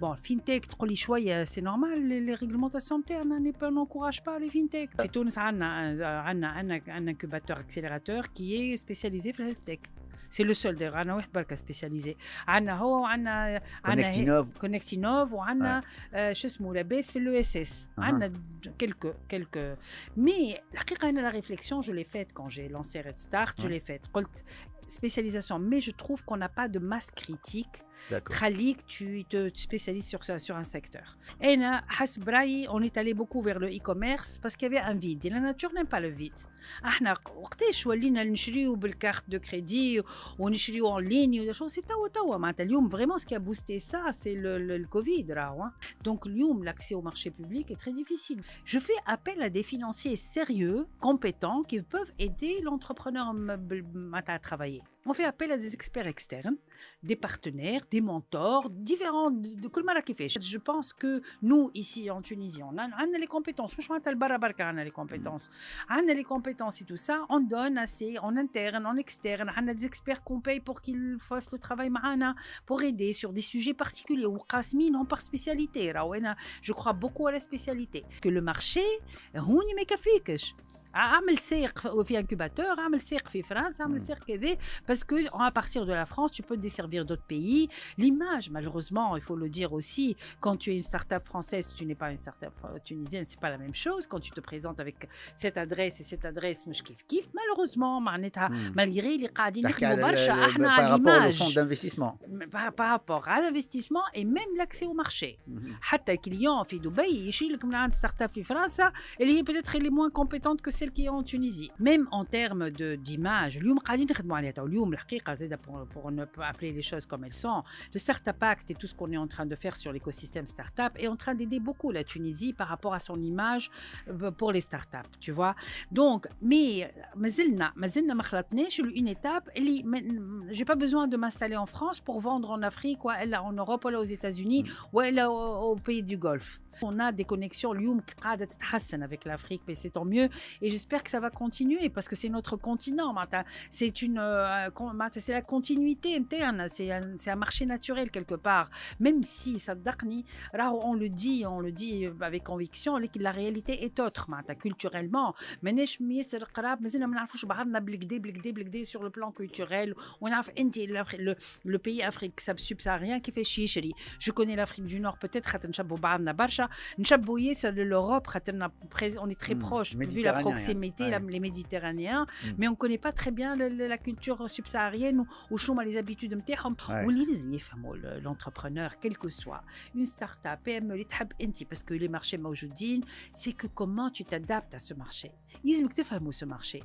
bon, fintech, c'est normal, les réglementations internes n'encouragent pas les fintech. في تونس عندنا un incubateur accélérateur qui est spécialisé dans la tech. C'est le seul d'ailleurs, عندنا واحد بركة spécialisé. عندنا هو وعندنا Connectinov وعندنا شو اسمه لاباس في l'ESS. عندنا quelques. Mais الحقيقة أنا la réflexion je l'ai faite quand j'ai lancé Red Start, je l'ai faite. قلت spécialisation, mais je trouve qu'on n'a pas de masse critique. Khalik, tu te spécialises sur un secteur. Et là, حسب رأيي, on est allé beaucoup vers le e-commerce parce qu'il y avait un vide. Et la nature n'aime pas le vide. احنا وقتاش ولينا نشريو بالكارت de crédit ونشريو en ligne ou des choses, c'est توا معناتها اليوم vraiment ce qui a boosté ça c'est le Covid راهو. Donc اليوم l'accès au marché public est très difficile. Je fais appel à des financiers sérieux, compétents qui peuvent aider l'entrepreneur à travailler. On fait appel à des experts externes, des partenaires, des mentors, différents de كل مرة كيفاش. Je pense que nous ici en Tunisie, on a les compétences. مش معناتها البرا بركة عندنا les compétences. عندنا les compétences et tout ça, on donne assez en interne, en externe. On a des experts qu'on paye pour qu'ils fassent le travail معنا, pour aider sur des sujets particuliers ou قاسمين par spécialité. Je crois beaucoup à la spécialité. Que le marché, هوني ما يكفيكش. اعمل ساق في incubateur, اعمل ساق في فرنسا, اعمل ساق كذا, parce que à partir de la France tu peux desservir d'autres pays. L'image, malheureusement, il faut le dire aussi, quand tu es une start-up française, tu n'es pas une start-up tunisienne, c'est pas la même chose. Quand tu te présentes avec cette adresse et cette adresse, مش كيف malheureusement معناتها malgré اللي قاعدين نخدموا برشا احنا على l'image par rapport au fonds d'investissement, par rapport à l'investissement et même l'accès au marché. حتى كليون في دبي يشري لك من عند ستارت-اب في فرنسا اللي هي peut-être les moins compétentes que celle qui est en Tunisie. Même en termes d'image, اليوم قاعدين نخدموا عليها. اليوم الحقيقة زيادة pour ne pas appeler les choses comme elles sont. Le Startup Act et tout ce qu'on est en train de faire sur l'écosystème startup est en train d'aider beaucoup la Tunisie par rapport à son image pour les startups, tu vois. Donc, mais ما زلنا خلطناش une étape اللي j'ai pas besoin de m'installer en France pour vendre en Afrique ou en Europe ou aux États-Unis ou aux pays du Golfe. On a des connexions اليوم قاعدة تتحسن avec l'Afrique, mais c'est tant mieux et j'espère que ça va continuer parce que c'est notre continent. C'est la continuité interne, c'est un marché naturel quelque part. Même si صدقني on le dit avec conviction que la réalité est autre. Culturellement ماناش ياسر قراب, مازلنا ما نعرفوش بعضنا بالكدا sur le plan culturel. ونعرف انت le pays Afrique subsaharien كيفاش يشري. Je connais l'Afrique du Nord peut-être خاطر نشبهوا بعضنا برشا, نشبهوا ياسر l'Europe خاطرنا on est très proche vu la proximité, les Méditerranéens, mais on connaît pas très bien la culture subsaharienne ou شنو les habitudes نتاعهم. واللي لازم يفهموا l'entrepreneur quel que soit une start-up PME اللي تحب انت parce que les marchés موجودين, c'est que comment tu t'adaptes à ce marché. لازمك تفهموا ce marché.